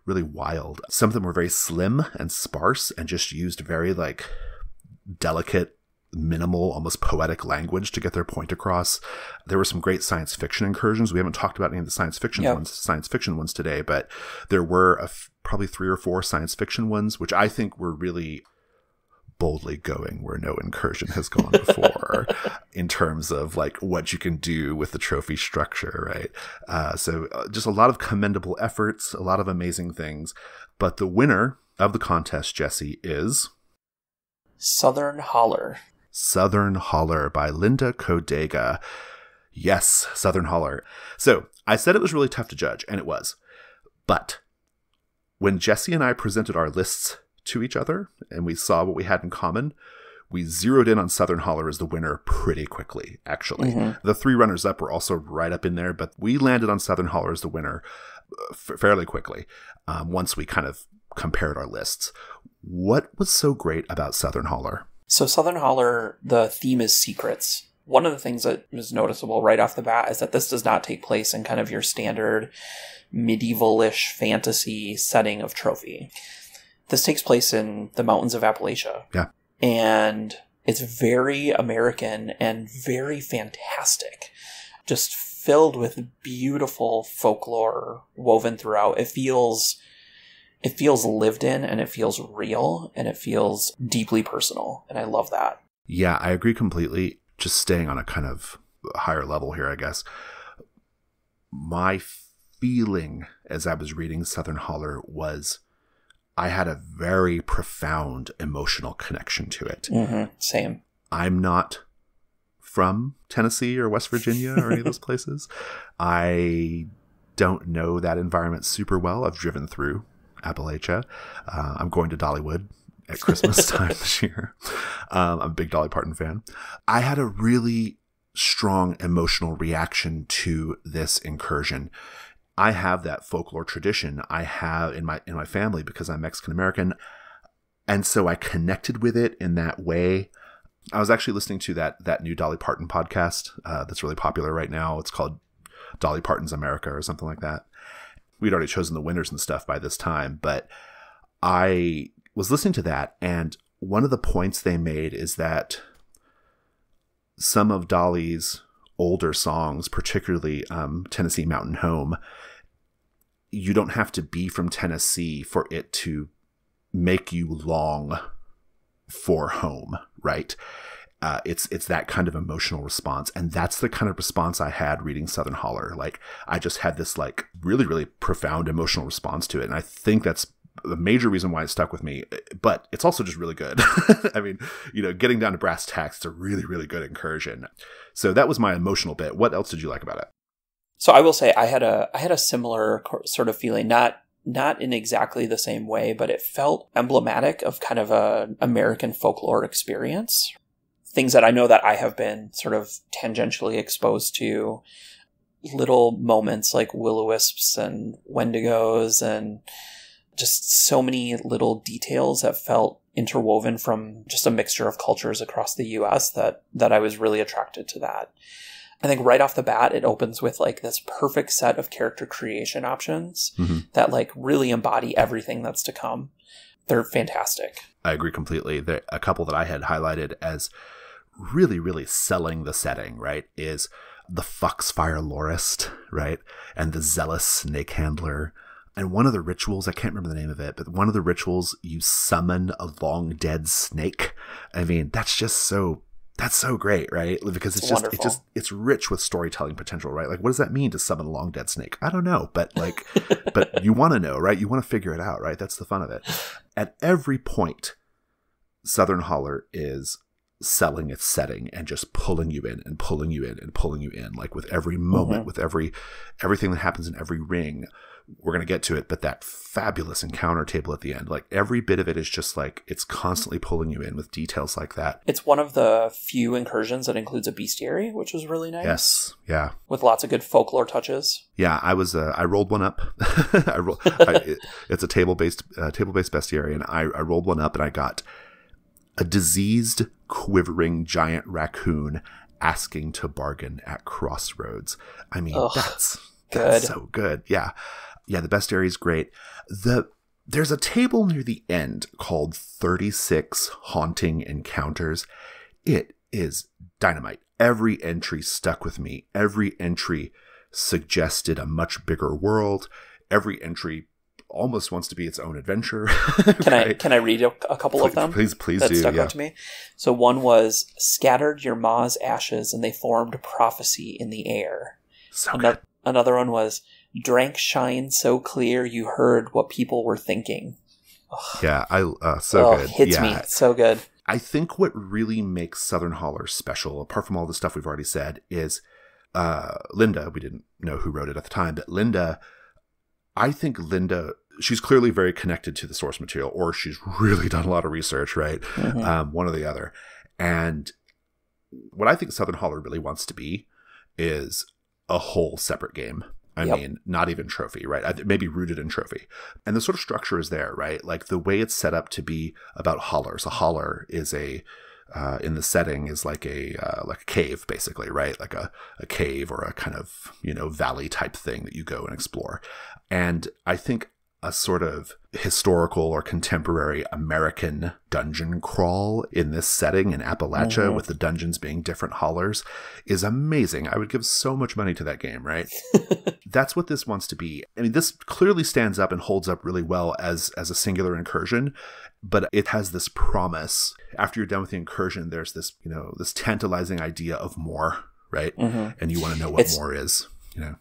really wild. Some of them were very slim and sparse and just used very, like, delicate, minimal, almost poetic language to get their point across. There were some great science fiction incursions. We haven't talked about any of the science fiction ones today, but there were probably 3 or 4 science fiction ones, which I think were really boldly going where no incursion has gone before in terms of like what you can do with the trophy structure, right? So just a lot of commendable efforts, a lot of amazing things. But the winner of the contest, Jesse, is Southern Holler. Southern Holler by Linda Kodega. Yes, Southern Holler. So I said it was really tough to judge, and it was. But when Jesse and I presented our lists to each other and we saw what we had in common, we zeroed in on Southern Holler as the winner pretty quickly, actually. Mm-hmm. The 3 runners-up were also right up in there, but we landed on Southern Holler as the winner fairly quickly once we kind of compared our lists. What was so great about Southern Holler? So Southern Holler, the theme is secrets. One of the things that was noticeable right off the bat is that this does not take place in kind of your standard medieval-ish fantasy setting of Trophy. This takes place in the mountains of Appalachia. Yeah. And it's very American and very fantastic. Just filled with beautiful folklore woven throughout. It feels lived in, and it feels real, and it feels deeply personal. And I love that. Yeah, I agree completely. Just staying on a kind of higher level here, I guess. My feeling as I was reading Southern Holler was I had a very profound emotional connection to it. Mm-hmm. Same. I'm not from Tennessee or West Virginia or any of those places. I don't know that environment super well. I've driven through Appalachia. I'm going to Dollywood at Christmas time this year. I'm a big Dolly Parton fan. I had a really strong emotional reaction to this incursion. I have that folklore tradition I have in my family because I'm Mexican American. And so I connected with it in that way. I was actually listening to that new Dolly Parton podcast that's really popular right now. It's called Dolly Parton's America or something like that. We'd already chosen the winners and stuff by this time, but I was listening to that, and one of the points they made is that some of Dolly's older songs, particularly Tennessee Mountain Home, you don't have to be from Tennessee for it to make you long for home, right? It's that kind of emotional response. And that's the kind of response I had reading Southern Holler. Like, I just had this like really, really profound emotional response to it. And I think that's the major reason why it stuck with me, but it's also just really good. I mean, getting down to brass tacks, it's a really, really good incursion. So that was my emotional bit. What else did you like about it? So I will say I had a similar sort of feeling, not in exactly the same way, but it felt emblematic of kind of a American folklore experience. Things that I know that I have been sort of tangentially exposed to, little moments like will-o-wisps and wendigos and just so many little details that felt interwoven from just a mixture of cultures across the US that I was really attracted to that. I think right off the bat, it opens with like this perfect set of character creation options that like really embody everything that's to come. They're fantastic. I agree completely. A couple that I had highlighted as really, really selling the setting, right, is the Foxfire Lorist, right, and the Zealous Snake Handler. And one of the rituals, I can't remember the name of it, but one of the rituals, you summon a long dead snake. I mean, that's so great, right? Because it's rich with storytelling potential, right? Like, what does that mean to summon a long dead snake? I don't know, but like, but you want to know, right? You want to figure it out, right? That's the fun of it. At every point, Southern Holler is selling its setting and just pulling you in and pulling you in and pulling you in, like with every moment, with everything that happens in every ring. We're going to get to it, but that fabulous encounter table at the end, like every bit of it is just like, it's constantly pulling you in with details like that. It's one of the few incursions that includes a bestiary, which was really nice. Yes. Yeah. With lots of good folklore touches. Yeah. I rolled one up. It's a table-based bestiary, and I rolled one up and I got a diseased, quivering giant raccoon asking to bargain at crossroads. I mean, that's so good. Yeah. Yeah, the bestiary is great. There's a table near the end called 36 Haunting Encounters. It is dynamite. Every entry stuck with me. Every entry suggested a much bigger world. Every entry almost wants to be its own adventure. Can I read a couple of them? Please that do. Stuck out to me. So one was, scattered your ma's ashes and they formed prophecy in the air. So good. Another one was, drank shine so clear you heard what people were thinking. Ugh. Yeah, good. Hits me. So good. I think what really makes Southern Holler special, apart from all the stuff we've already said, is Linda. We didn't know who wrote it at the time, but Linda, she's clearly very connected to the source material, or she's really done a lot of research, right? One or the other. And what I think Southern Holler really wants to be is a whole separate game. I mean, not even Trophy, right? Maybe rooted in Trophy. And the sort of structure is there, right? Like the way it's set up to be about hollers. A holler is in the setting is like a cave, basically, right? Like a cave or a kind of, valley type thing that you go and explore. And I think a sort of historical or contemporary American dungeon crawl in this setting in Appalachia, with the dungeons being different hollers, is amazing. I would give so much money to that game, right? That's what this wants to be. I mean, this clearly stands up and holds up really well as a singular incursion, but it has this promise. After you're done with the incursion, there's this, this tantalizing idea of more, right? And you want to know what more is,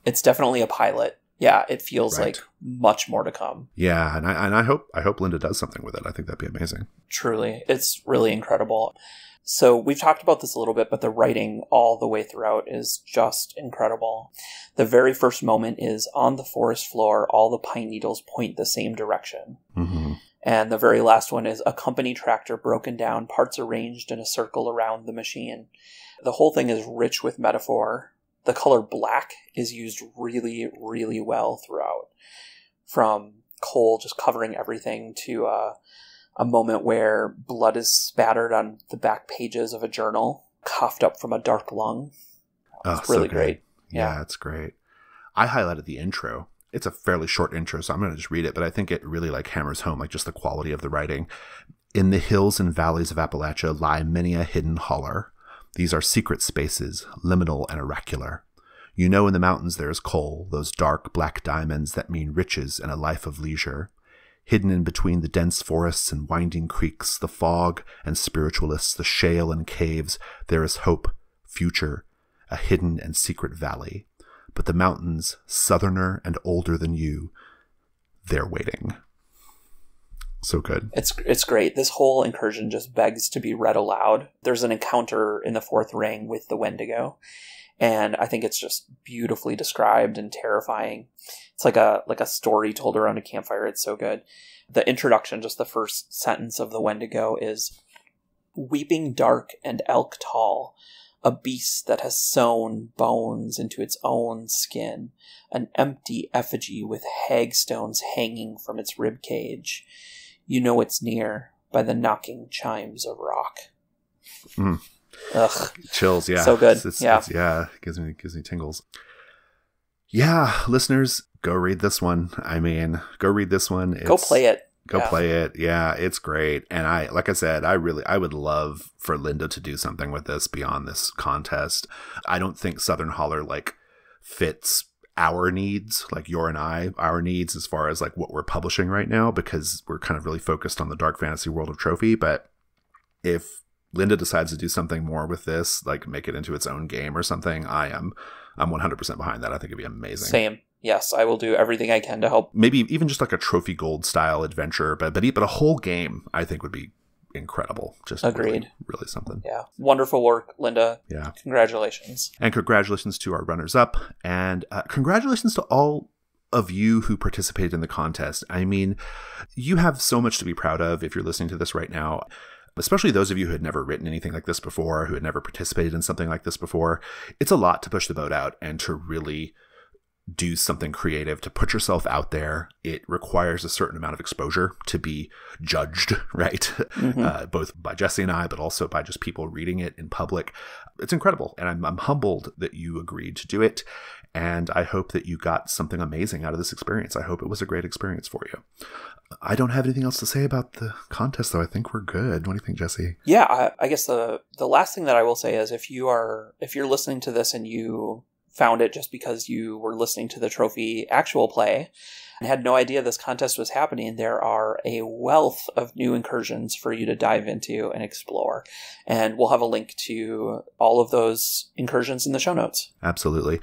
It's definitely a pilot. Yeah, it feels like much more to come. Yeah, and I hope Linda does something with it. I think that'd be amazing. Truly, it's really incredible. So we've talked about this a little bit, but the writing all the way throughout is just incredible. The very first moment is, on the forest floor, all the pine needles point the same direction. And the very last one is, a company tractor broken down, parts arranged in a circle around the machine. The whole thing is rich with metaphor. The color black is used really, really well throughout. From coal just covering everything to a moment where blood is spattered on the back pages of a journal, coughed up from a dark lung. It's really great. Yeah, it's great. I highlighted the intro. It's a fairly short intro, so I'm going to just read it, but I think it really hammers home just the quality of the writing. In the hills and valleys of Appalachia lie many a hidden holler. These are secret spaces, liminal and oracular. In the mountains there is coal, those dark black diamonds that mean riches and a life of leisure. Hidden in between the dense forests and winding creeks, the fog and spiritualists, the shale and caves, there is hope, future, a hidden and secret valley. But the mountains, southerner and older than you, they're waiting. So good. It's great. This whole incursion just begs to be read aloud. There's an encounter in the fourth ring with the Wendigo, and I think it's just beautifully described and terrifying. It's like a story told around a campfire. It's so good. The introduction, just the first sentence of the Wendigo is, weeping dark and elk tall, a beast that has sewn bones into its own skin, an empty effigy with hagstones hanging from its rib cage. It's near by the knocking chimes of rock. Ugh. Chills, yeah. So good. It gives me tingles. Yeah, listeners, go read this one. I mean, go read this one. Go play it. Play it. Yeah, it's great. And like I said, I would love for Linda to do something with this beyond this contest. I don't think Southern Holler fits our needs, like our needs as far as like what we're publishing right now, because we're kind of really focused on the dark fantasy world of Trophy. But if Linda decides to do something more with this, like make it into its own game or something, I'm 100% behind that. I think it'd be amazing. Same. Yes, I will do everything I can to help. Maybe even just like a Trophy Gold style adventure, but a whole game I think would be incredible. Just agreed. Really something. Yeah. Wonderful work, Linda. Yeah. Congratulations. And congratulations to our runners-up. And congratulations to all of you who participated in the contest. I mean, you have so much to be proud of if you're listening to this right now. Especially those of you who had never written anything like this before, who had never participated in something like this before. It's a lot to push the boat out and to really do something creative, to put yourself out there. It requires a certain amount of exposure to be judged, right? Mm-hmm. Both by Jesse and I, but also by just people reading it in public. It's incredible. And I'm humbled that you agreed to do it. And I hope that you got something amazing out of this experience. I hope it was a great experience for you. I don't have anything else to say about the contest, though. I think we're good. What do you think, Jesse? Yeah, I guess the last thing that I will say is if you're listening to this and you found it just because you were listening to the Trophy actual play and had no idea this contest was happening, there are a wealth of new incursions for you to dive into and explore. And we'll have a link to all of those incursions in the show notes. Absolutely.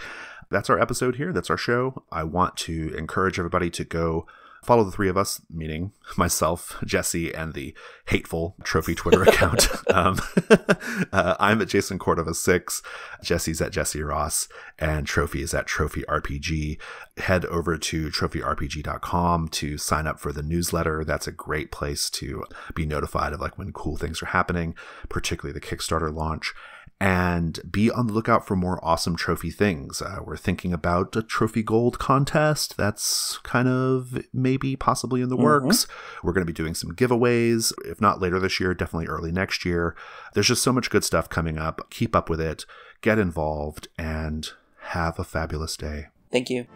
That's our episode here. That's our show. I want to encourage everybody to go follow the three of us, meaning myself, Jesse, and the hateful Trophy Twitter account. I'm at Jason Cordova 6, Jesse's at Jesse Ross, and Trophy is at Trophy RPG. Head over to trophyrpg.com to sign up for the newsletter. That's a great place to be notified of like when cool things are happening, particularly the Kickstarter launch. And be on the lookout for more awesome Trophy things. We're thinking about a Trophy Gold contest. That's kind of maybe possibly in the works. We're going to be doing some giveaways, if not later this year, definitely early next year. There's just so much good stuff coming up. Keep up with it, get involved, and have a fabulous day. Thank you.